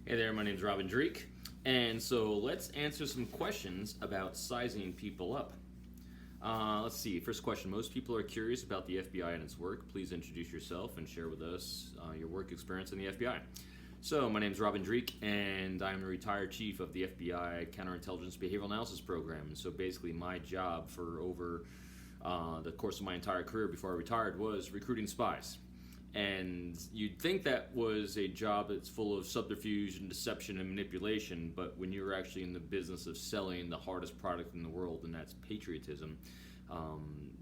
Hey there, my name's Dreeke, and so let's answer some questions about sizing people up. Let's see, first question. Most people are curious about the FBI and its work. Please introduce yourself and share with us your work experience in the FBI. So, my name's Dreeke, and I'm a retired chief of the FBI Counterintelligence Behavioral Analysis Program. So basically my job for over the course of my entire career before I retired was recruiting spies. And you'd think that was a job that's full of subterfuge and deception and manipulation, but when you're actually in the business of selling the hardest product in the world, and that's patriotism,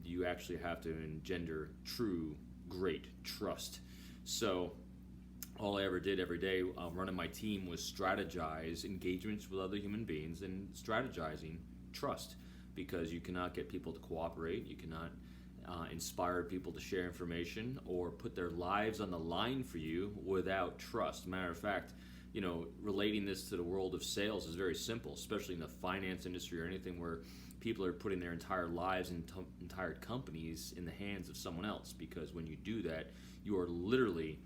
you actually have to engender true, great trust. So all I ever did every day running my team was strategize engagements with other human beings and strategizing trust, because you cannot get people to cooperate, you cannot inspire people to share information or put their lives on the line for you without trust. Matter of fact, relating this to the world of sales is very simple, especially in the finance industry or anything where people are putting their entire lives and entire companies in the hands of someone else, because when you do that, you are literally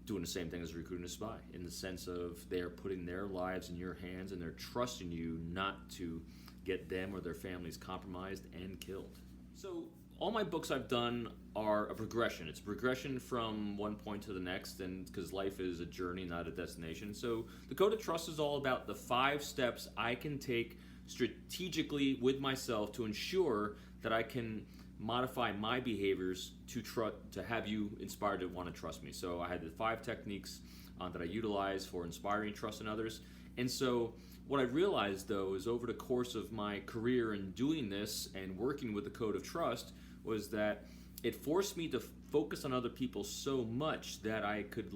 doing the same thing as recruiting a spy, in the sense of they're putting their lives in your hands and they're trusting you not to get them or their families compromised and killed. So all my books I've done are a progression. It's a progression from one point to the next, and because life is a journey, not a destination. So the Code of Trust is all about the 5 steps I can take strategically with myself to ensure that I can modify my behaviors to have you inspired to want to trust me. So I had the 5 techniques that I utilize for inspiring trust in others. And so what I realized, though, is over the course of my career in doing this and working with the Code of Trust, was that it forced me to focus on other people so much that I could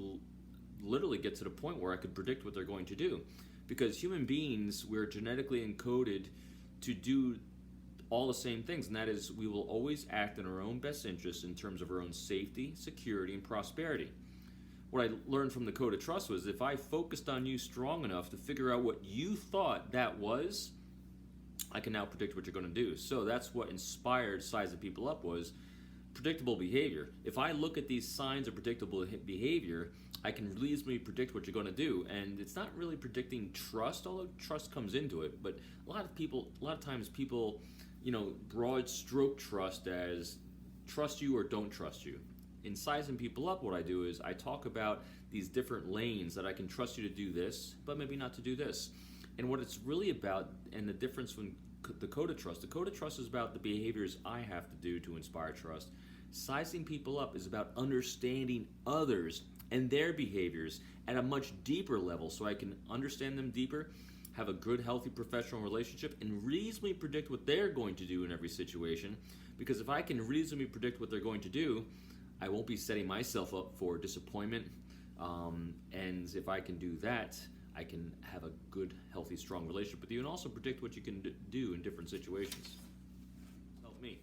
literally get to the point where I could predict what they're going to do. Because human beings, we're genetically encoded to do all the same things, and that is we will always act in our own best interest in terms of our own safety, security, and prosperity. What I learned from the Code of Trust was if I focused on you strong enough to figure out what you thought that was, I can now predict what you're going to do. So that's what inspired Sizing People Up, was predictable behavior. If I look at these signs of predictable behavior, I can reasonably predict what you're going to do. And it's not really predicting trust, although trust comes into it. But a lot of times people, broad stroke trust as trust you or don't trust you. In Sizing People Up, what I do is I talk about these different lanes that I can trust you to do this, but maybe not to do this. And what it's really about, and the difference from the Code of Trust is about the behaviors I have to do to inspire trust. Sizing People Up is about understanding others and their behaviors at a much deeper level, so I can understand them deeper, have a good, healthy professional relationship, and reasonably predict what they're going to do in every situation. Because if I can reasonably predict what they're going to do, I won't be setting myself up for disappointment, and if I can do that, I can have a good, healthy, strong relationship with you, and also predict what you can do in different situations. Help me.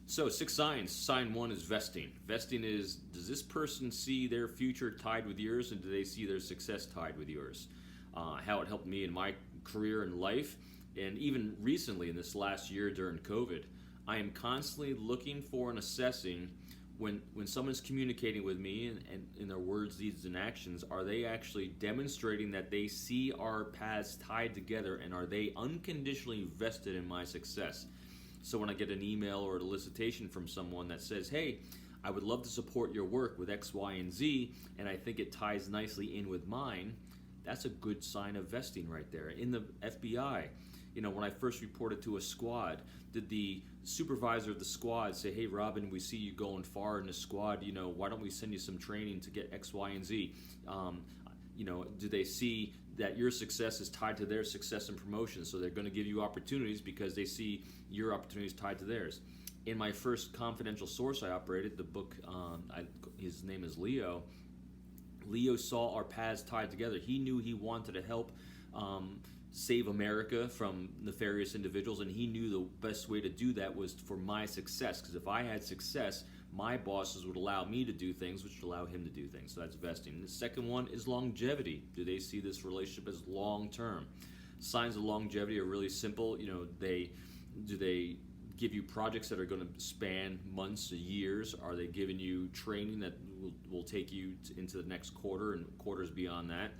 So 6 signs. Sign 1 is vesting. Vesting is, does this person see their future tied with yours, and do they see their success tied with yours? How it helped me in my career and life, and even recently in this last year during COVID, I am constantly looking for and assessing when someone's communicating with me and in their words, deeds, and actions, are they actually demonstrating that they see our paths tied together, and are they unconditionally vested in my success? So when I get an email or a solicitation from someone that says, hey, I would love to support your work with X, Y, and Z, and I think it ties nicely in with mine, that's a good sign of vesting right there. In the FBI, when I first reported to a squad, did the supervisor of the squad say, hey, Robin, we see you going far in the squad, why don't we send you some training to get X, Y, and Z? Do they see that your success is tied to their success and promotion, so they're going to give you opportunities because they see your opportunities tied to theirs? In my first confidential source I operated, the book, his name is Leo. Leo saw our paths tied together. He knew he wanted to help save America from nefarious individuals, and he knew the best way to do that was for my success, because if I had success, my bosses would allow me to do things which would allow him to do things. So that's vesting. The second one is longevity. Do they see this relationship as long-term? Signs of longevity are really simple. Do they give you projects that are going to span months or years? Are they giving you training that will take you into the next quarter and quarters beyond that?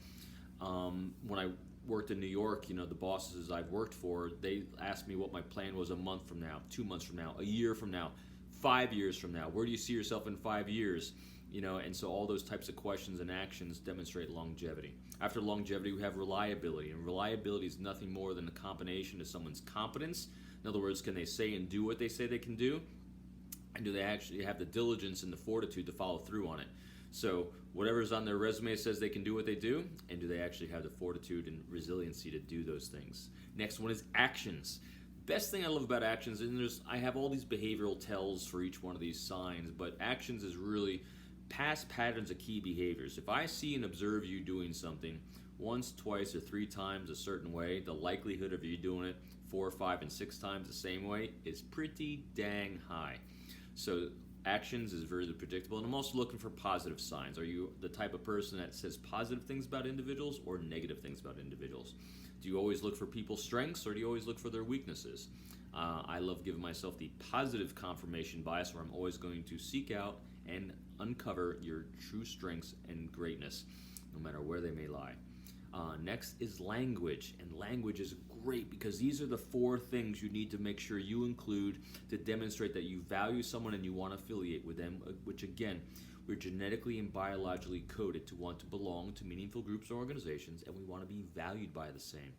When I worked in New York, the bosses I've worked for, they asked me what my plan was a month from now, 2 months from now, a year from now, 5 years from now. Where do you see yourself in 5 years? And so all those types of questions and actions demonstrate longevity. After longevity, we have reliability, and reliability is nothing more than a combination of someone's competence. In other words, can they say and do what they say they can do? And do they actually have the diligence and the fortitude to follow through on it? So whatever's on their resume says they can do what they do, and do they actually have the fortitude and resiliency to do those things? Next one is actions. Best thing I love about actions, and I have all these behavioral tells for each one of these signs, but actions is really past patterns of key behaviors. If I see and observe you doing something once, twice, or 3 times a certain way, the likelihood of you doing it 4, 5, and 6 times the same way is pretty dang high. So actions is very predictable, and I'm also looking for positive signs. Are you the type of person that says positive things about individuals or negative things about individuals? Do you always look for people's strengths, or do you always look for their weaknesses? I love giving myself the positive confirmation bias, where I'm always going to seek out and uncover your true strengths and greatness, no matter where they may lie. Next is language, and language is great because these are the 4 things you need to make sure you include to demonstrate that you value someone and you want to affiliate with them, which again, we're genetically and biologically coded to want to belong to meaningful groups or organizations, and we want to be valued by the same.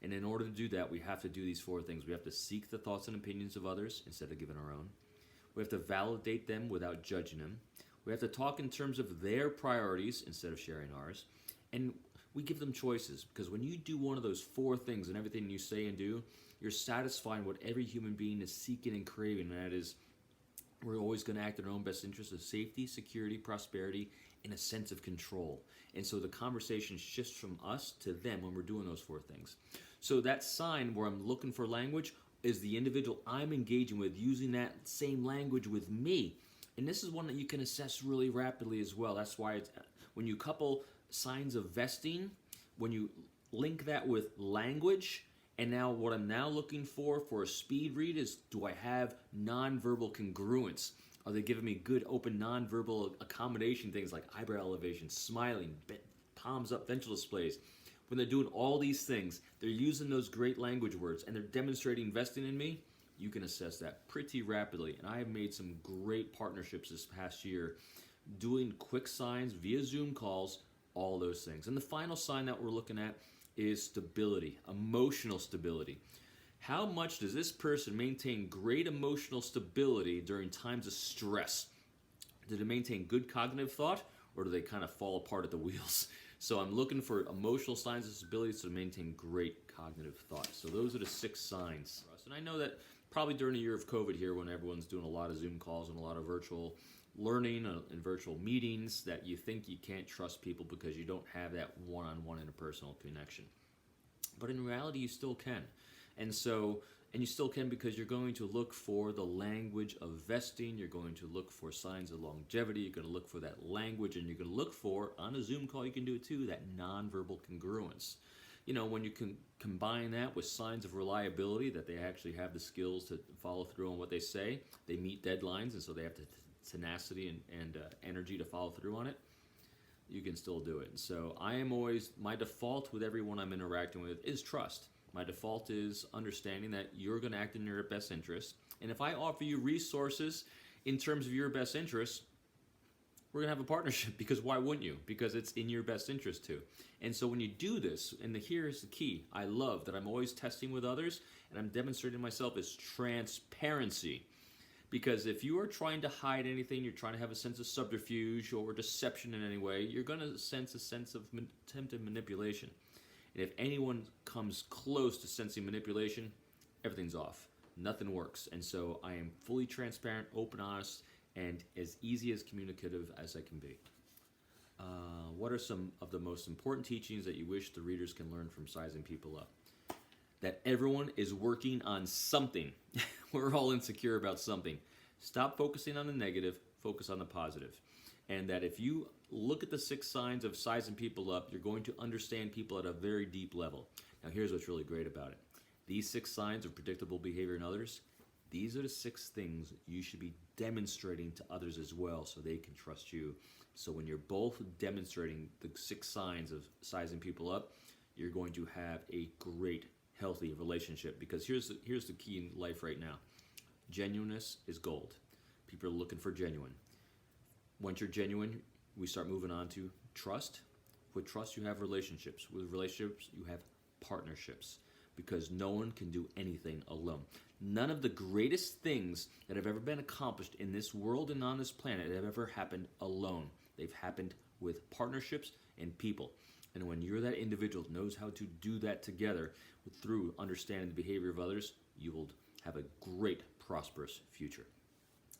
And in order to do that, we have to do these 4 things. We have to seek the thoughts and opinions of others instead of giving our own. We have to validate them without judging them. We have to talk in terms of their priorities instead of sharing ours. And we give them choices, because when you do one of those 4 things in everything you say and do, you're satisfying what every human being is seeking and craving, and that is, we're always going to act in our own best interest of safety, security, prosperity, and a sense of control. And so the conversation shifts from us to them when we're doing those 4 things. So that sign where I'm looking for language is the individual I'm engaging with using that same language with me. And this is one that you can assess really rapidly as well. That's why when you couple signs of vesting, when you link that with language, and now what I'm now looking for a speed read is, do I have nonverbal congruence? Are they giving me good open nonverbal accommodation things like eyebrow elevation, smiling, palms up, ventral displays? When they're doing all these things, they're using those great language words, and they're demonstrating investing in me, you can assess that pretty rapidly. And I have made some great partnerships this past year doing quick signs via Zoom calls, all those things. And the final sign that we're looking at is stability, emotional stability. How much does this person maintain great emotional stability during times of stress? Do they maintain good cognitive thought, or do they kind of fall apart at the wheels? So I'm looking for emotional signs of stability to maintain great cognitive thought. So those are the 6 signs for us. And I know that probably during the year of COVID here, when everyone's doing a lot of Zoom calls and a lot of virtual learning and virtual meetings, that you think you can't trust people because you don't have that one-on-one interpersonal connection. But in reality, you still can. And you still can because you're going to look for the language of vesting, you're going to look for signs of longevity, you're going to look for that language, and you're going to look for, on a Zoom call you can do it too, that nonverbal congruence. When you can combine that with signs of reliability, that they actually have the skills to follow through on what they say, they meet deadlines, and so they have the tenacity and energy to follow through on it, you can still do it. So my default with everyone I'm interacting with is trust. My default is understanding that you're going to act in your best interest. And if I offer you resources in terms of your best interest, we're going to have a partnership, because why wouldn't you? Because it's in your best interest too. And so when you do this, and here's the key, I love that I'm always testing with others, and I'm demonstrating myself, is transparency. Because if you are trying to hide anything, you're trying to have a sense of subterfuge or deception in any way, you're going to sense a sense of attempted manipulation. And if anyone comes close to sensing manipulation, everything's off. Nothing works. And so I am fully transparent, open, honest, and as easy as communicative as I can be. What are some of the most important teachings that you wish the readers can learn from sizing people up? That everyone is working on something. We're all insecure about something. Stop focusing on the negative, focus on the positive. And that if you look at the 6 signs of sizing people up, you're going to understand people at a very deep level. Now here's what's really great about it. These 6 signs of predictable behavior in others, These are the 6 things you should be demonstrating to others as well so they can trust you. So when you're both demonstrating the 6 signs of sizing people up, you're going to have a great, healthy relationship. Because here's the key in life right now. Genuineness is gold. People are looking for genuine. Once you're genuine, we start moving on to trust. With trust, you have relationships. With relationships, you have partnerships. Because no one can do anything alone. None of the greatest things that have ever been accomplished in this world and on this planet have ever happened alone. They've happened with partnerships and people. And when you're that individual that knows how to do that together through understanding the behavior of others, you will have a great, prosperous future.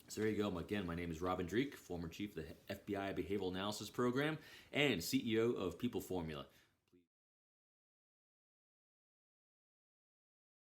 So there you go. Again, my name is Robin Dreeke, former chief of the FBI Behavioral Analysis Program and CEO of People Formula.